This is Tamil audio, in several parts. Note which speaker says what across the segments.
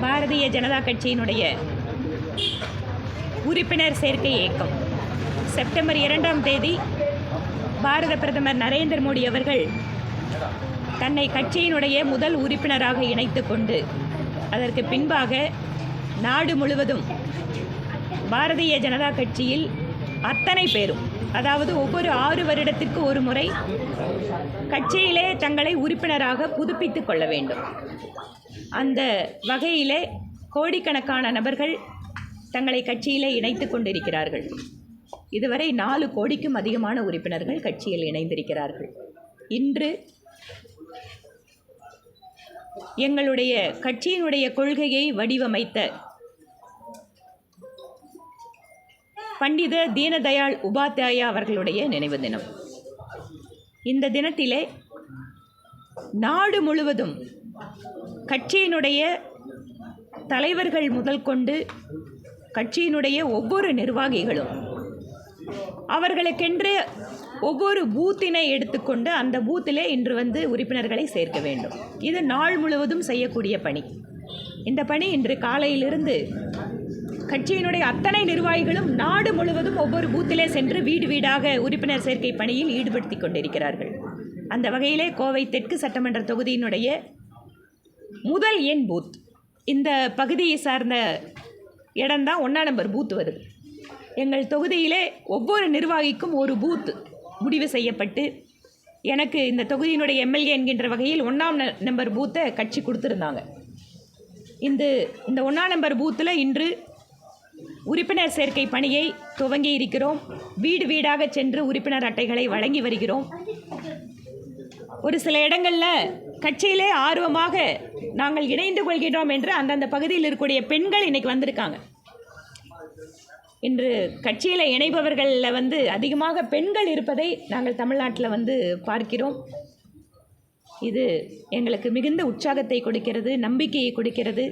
Speaker 1: பாரதிய ஜனதா கட்சியினுடைய உறுப்பினர் சேர்க்கை இயக்கம் செப்டம்பர் 2ஆம் தேதி பாரத பிரதமர் நரேந்திர மோடி அவர்கள் தன்னை கட்சியினுடைய முதல் உறுப்பினராக இணைத்து கொண்டு அதற்கு பின்பாக நாடு முழுவதும் பாரதிய ஜனதா கட்சியில் அத்தனை பேரும், அதாவது ஒவ்வொரு 6 வருடத்திற்கு ஒரு முறை கட்சியிலே தங்களை உறுப்பினராக புதுப்பித்துக் கொள்ள வேண்டும். அந்த வகையிலே கோடிக்கணக்கான நபர்கள் தங்களை கட்சியிலே இணைத்து கொண்டிருக்கிறார்கள். இதுவரை 4 கோடிக்கும் அதிகமான உறுப்பினர்கள் கட்சியில் இணைந்திருக்கிறார்கள். இன்று எங்களுடைய கட்சியினுடைய கொள்கையை வடிவமைத்த பண்டித தீனதயாள் உபாத்யாயா அவர்களுடைய நினைவு தினம். இந்த தினத்திலே நாடு முழுவதும் கட்சியினுடைய தலைவர்கள் முதல் கொண்டு கட்சியினுடைய ஒவ்வொரு நிர்வாகிகளும் அவர்களுக்கென்று ஒவ்வொரு பூத்தினை எடுத்துக்கொண்டு அந்த பூத்திலே இன்று வந்து உறுப்பினர்களை சேர்க்க வேண்டும். இது நாள் முழுவதும் செய்யக்கூடிய பணி. இந்த பணி இன்று காலையிலிருந்து கட்சியினுடைய அத்தனை நிர்வாகிகளும் நாடு முழுவதும் ஒவ்வொரு பூத்திலே சென்று வீடு வீடாக உறுப்பினர் சேர்க்கை பணியில் ஈடுபடுத்தி கொண்டிருக்கிறார்கள். அந்த வகையிலே கோவை தெற்கு சட்டமன்ற தொகுதியினுடைய முதல் எண் பூத், இந்த பகுதியை சார்ந்த இடம்தான் 1ஆம் நம்பர் பூத் வருது. எங்கள் தொகுதியிலே ஒவ்வொரு நிர்வாகிக்கும் ஒரு பூத் முடிவு செய்யப்பட்டு எனக்கு இந்த தொகுதியினுடைய எம்எல்ஏ என்கின்ற வகையில் 1ஆம் நம்பர் பூத்தை கட்சி கொடுத்துருந்தாங்க. இந்த 1ஆம் நம்பர் பூத்தில் இன்று உறுப்பினர் சேர்க்கை பணியை துவங்கி இருக்கிறோம். வீடு வீடாக சென்று உறுப்பினர் அட்டைகளை வழங்கி வருகிறோம். ஒரு சில இடங்களில் கட்சியிலே ஆர்வமாக நாங்கள் இணைந்து கொள்கிறோம் என்று அந்தந்த பகுதியில் இருக்கக்கூடிய பெண்கள் இன்றைக்கி வந்திருக்காங்க. இன்று கட்சியில் இணைபவர்களில் வந்து அதிகமாக பெண்கள் இருப்பதை நாங்கள் தமிழ்நாட்டில் பார்க்கிறோம். இது எங்களுக்கு மிகுந்த உற்சாகத்தை கொடுக்கிறது, நம்பிக்கையை கொடுக்கிறது.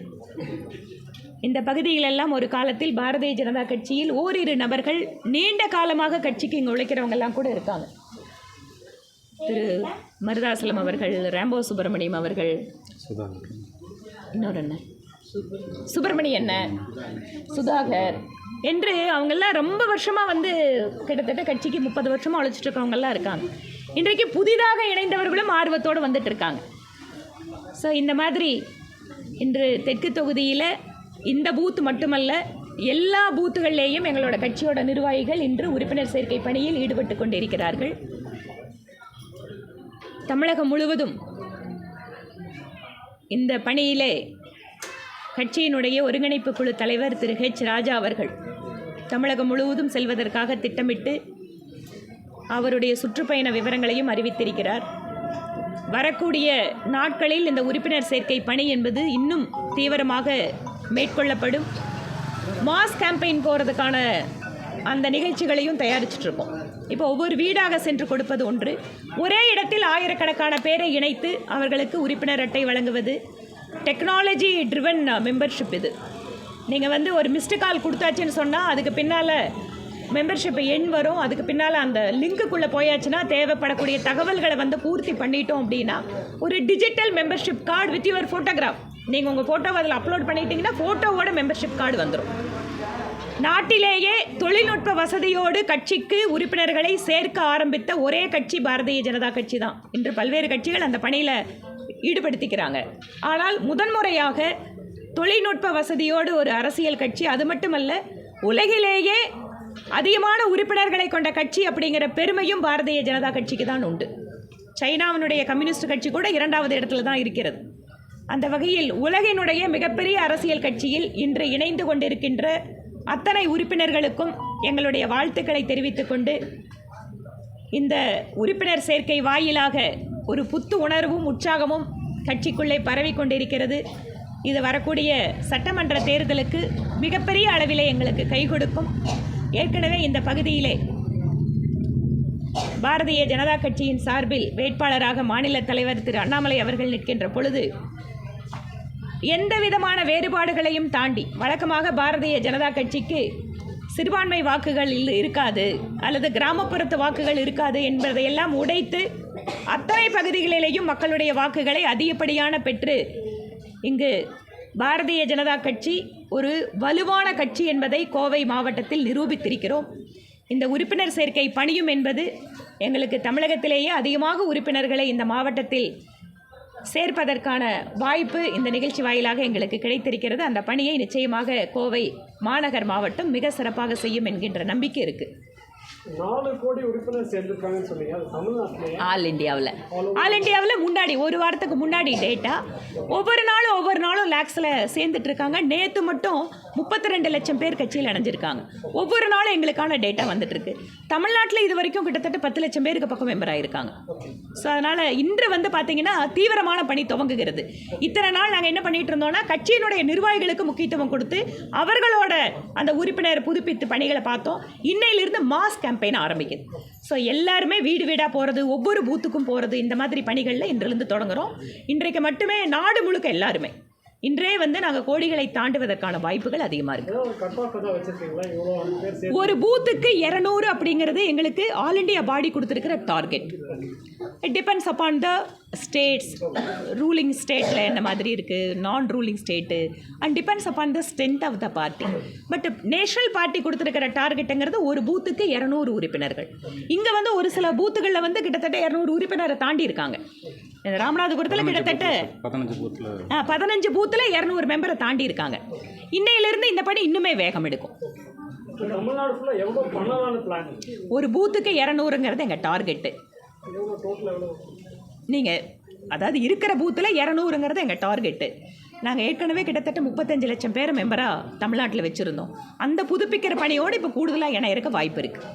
Speaker 1: இந்த பகுதிகளெல்லாம் ஒரு காலத்தில் பாரதிய ஜனதா கட்சியில் ஓரிரு நபர்கள் நீண்ட காலமாக கட்சிக்கு இங்கே உழைக்கிறவங்கெல்லாம் கூட இருக்காங்க. திரு மருதாசலம் அவர்கள், ராம்போ சுப்பிரமணியம் அவர்கள், இன்னொரு அண்ணன் சுப்பிரமணிய அண்ணன், சுதாகர் என்று அவங்கெல்லாம் ரொம்ப வருஷமாக கிட்டத்தட்ட கட்சிக்கு 30 வருஷமாக உழைச்சிட்டு இருக்கவங்கெல்லாம் இருக்காங்க. இன்றைக்கு புதிதாக இணைந்தவர்களும் ஆர்வத்தோடு வந்துட்டு இருக்காங்க. ஸோ இந்த மாதிரி இன்று தெற்கு தொகுதியில் இந்த பூத் மட்டுமல்ல, எல்லா பூத்துகள்லேயும் எங்களோட கட்சியோட நிர்வாகிகள் இன்று உறுப்பினர் சேர்க்கை பணியில் ஈடுபட்டு கொண்டிருக்கிறார்கள். தமிழகம் முழுவதும் இந்த பணியிலே கட்சியினுடைய ஒருங்கிணைப்பு குழு தலைவர் திரு H. ராஜா அவர்கள் தமிழகம் முழுவதும் செல்வதற்காக திட்டமிட்டு அவருடைய சுற்றுப்பயண விவரங்களையும் அறிவித்திருக்கிறார். வரக்கூடிய நாட்களில் இந்த உறுப்பினர் சேர்க்கை பணி என்பது இன்னும் தீவிரமாக மேற்கொள்ளப்படும். மாஸ் கேம்பெயின் போகிறதுக்கான அந்த நிகழ்ச்சிகளையும் தயாரிச்சிட்ருக்கோம். இப்போ ஒவ்வொரு வீடாக சென்று கொடுப்பது ஒன்று, ஒரே இடத்தில் ஆயிரக்கணக்கான பேரை இணைத்து அவர்களுக்கு உறுப்பினர் அட்டை வழங்குவது, டெக்னாலஜி ட்ரிவன் மெம்பர்ஷிப். இது நீங்கள் ஒரு மிஸ்டு கால் கொடுத்தாச்சுன்னு சொன்னால் அதுக்கு பின்னால் மெம்பர்ஷிப் எண் வரும். அதுக்கு பின்னால் அந்த லிங்க்குள்ளே போயாச்சுன்னா தேவைப்படக்கூடிய தகவல்களை பூர்த்தி பண்ணிட்டோம் அப்படின்னா ஒரு digital membership card with your photograph, நீங்கள் உங்கள் ஃபோட்டோவை அதில் அப்லோட் பண்ணிட்டீங்கன்னா ஃபோட்டோவோட மெம்பர்ஷிப் கார்டு வந்துடும். நாட்டிலேயே தொழில்நுட்ப வசதியோடு கட்சிக்கு உறுப்பினர்களை சேர்க்க ஆரம்பித்த ஒரே கட்சி பாரதிய ஜனதா கட்சி தான். இன்று பல்வேறு கட்சிகள் அந்த பணியில் ஈடுபடுத்திக்கிறாங்க. ஆனால் முதன்முறையாக தொழில்நுட்ப வசதியோடு ஒரு அரசியல் கட்சி, அது மட்டுமல்ல உலகிலேயே அதிகமான உறுப்பினர்களை கொண்ட கட்சி அப்படிங்கிற பெருமையும் பாரதிய ஜனதா கட்சிக்கு தான் உண்டு. சைனாவினுடைய கம்யூனிஸ்ட் கட்சி கூட 2வது இடத்துல தான் இருக்கிறது. அந்த வகையில் உலகினுடைய மிகப்பெரிய அரசியல் கட்சியில் இன்று இணைந்து கொண்டிருக்கின்ற அத்தனை உறுப்பினர்களுக்கும் எங்களுடைய வாழ்த்துக்களை தெரிவித்துக் கொண்டு, இந்த உறுப்பினர் சேர்க்கை வாயிலாக ஒரு புத்து உணர்வும் உற்சாகமும் கட்சிக்குள்ளே பரவி கொண்டிருக்கிறது. இது வரக்கூடிய சட்டமன்ற தேர்தலுக்கு மிகப்பெரிய அளவிலே எங்களுக்கு கை கொடுக்கும். ஏற்கனவே இந்த பகுதியிலே பாரதிய ஜனதா கட்சியின் சார்பில் வேட்பாளராக மாநில தலைவர் திரு அண்ணாமலை அவர்கள் நிற்கின்ற பொழுது எந்த விதமான வேறுபாடுகளையும் தாண்டி, வழக்கமாக பாரதிய ஜனதா கட்சிக்கு சிறுபான்மை வாக்குகள் இருக்காது அல்லது கிராமப்புறத்து வாக்குகள் இருக்காது என்பதையெல்லாம் உடைத்து அத்தனை பகுதிகளிலேயும் மக்களுடைய வாக்குகளை அதிகப்படியான பெற்று இங்கு பாரதிய ஜனதா கட்சி ஒரு வலுவான கட்சி என்பதை கோவை மாவட்டத்தில் நிரூபித்திருக்கிறோம். இந்த உறுப்பினர் சேர்க்கை பணியும் என்பது எங்களுக்கு தமிழகத்திலேயே அதிகமாக உறுப்பினர்களை இந்த மாவட்டத்தில் சேர்ப்பதற்கான வாய்ப்பு இந்த நிகழ்ச்சி வாயிலாக எங்களுக்கு கிடைத்திருக்கிறது. அந்த பணியை நிச்சயமாக கோவை மாநகர் மாவட்டம் மிக சிறப்பாக செய்யும் என்கின்ற நம்பிக்கை இருக்குது.
Speaker 2: 4 கோடி உறுப்பினர் சேர்ந்திருக்காங்கன்னு சொன்னீங்க. அது தமிழ்நாட்டிலே
Speaker 1: ஆல் இந்தியாவில் முன்னாடி ஒரு வாரத்துக்கு முன்னாடி டேட்டா ஒவ்வொரு நாளும் லேக்ஸில் சேர்ந்துட்டு இருக்காங்க. நேற்று மட்டும் 32 லட்சம் பேர் கட்சியில் இணைஞ்சிருக்காங்க. ஒவ்வொரு நாளும் எங்களுக்கான டேட்டா வந்துட்டு இருக்கு. தமிழ்நாட்டில் இது வரைக்கும் கிட்டத்தட்ட 10 லட்சம் பேருக்கு பக்கம் மெம்பர் ஆயிருக்காங்க. ஸோ அதனால் இன்று வந்து பார்த்தீங்கன்னா தீவிரமான பணி துவங்குகிறது. இத்தனை நாள் நாங்கள் என்ன பண்ணிட்டு இருந்தோம்னா கட்சியினுடைய நிர்வாகிகளுக்கு முக்கியத்துவம் கொடுத்து அவர்களோட அந்த உறுப்பினர் புதுப்பித்து பணிகளை பார்த்தோம். இன்னையிலிருந்து மாஸ் கேம்பெயின் ஆரம்பிக்குது. ஸோ எல்லாருமே வீடு வீடாக போகிறது, ஒவ்வொரு பூத்துக்கும் போகிறது, இந்த மாதிரி பணிகளில் இன்றிலிருந்து தொடங்குகிறோம். இன்றைக்கு மட்டுமே நாடு முழுக்க எல்லாருமே இன்றே வந்து நாங்கள் கோடிகளை தாண்டுவதற்கான வாய்ப்புகள் அதிகமாக இருக்குது. ஒரு பூத்துக்கு 200 அப்படிங்கிறது எங்களுக்கு ஆல் இண்டியா பாடி கொடுத்துருக்கிற target. It depends upon the states. Ruling ஸ்டேட்டில் என்ன மாதிரி இருக்குது, non ruling state, and depends upon the strength of the party. But national party கொடுத்துருக்கிற டார்கெட்டுங்கிறது ஒரு பூத்துக்கு 200 உறுப்பினர்கள். இங்கே வந்து ஒரு சில பூத்துகளில் வந்து கிட்டத்தட்ட 200 உறுப்பினரை தாண்டி இருக்காங்க. ராமநாதபுரத்தில் கிட்டத்தட்ட 15 பூத்தில் 200 மெம்பரை தாண்டி இருக்காங்க. இன்னையிலிருந்து இந்த பணி இன்னுமே வேகம் எடுக்கும். ஒரு பூத்துக்கு 200ங்கிறது எங்கள் டார்கெட்டு. நீங்கள் அதாவது இருக்கிற பூத்தில் 200ங்கிறது எங்கள் டார்கெட்டு. நாங்கள் ஏற்கனவே கிட்டத்தட்ட 35 லட்சம் பேரை மெம்பராக தமிழ்நாட்டில் வச்சுருந்தோம். அந்த புதுப்பிக்கிற பணியோடு இப்போ கூடுதலாக இணைய இருக்க வாய்ப்பு இருக்குது.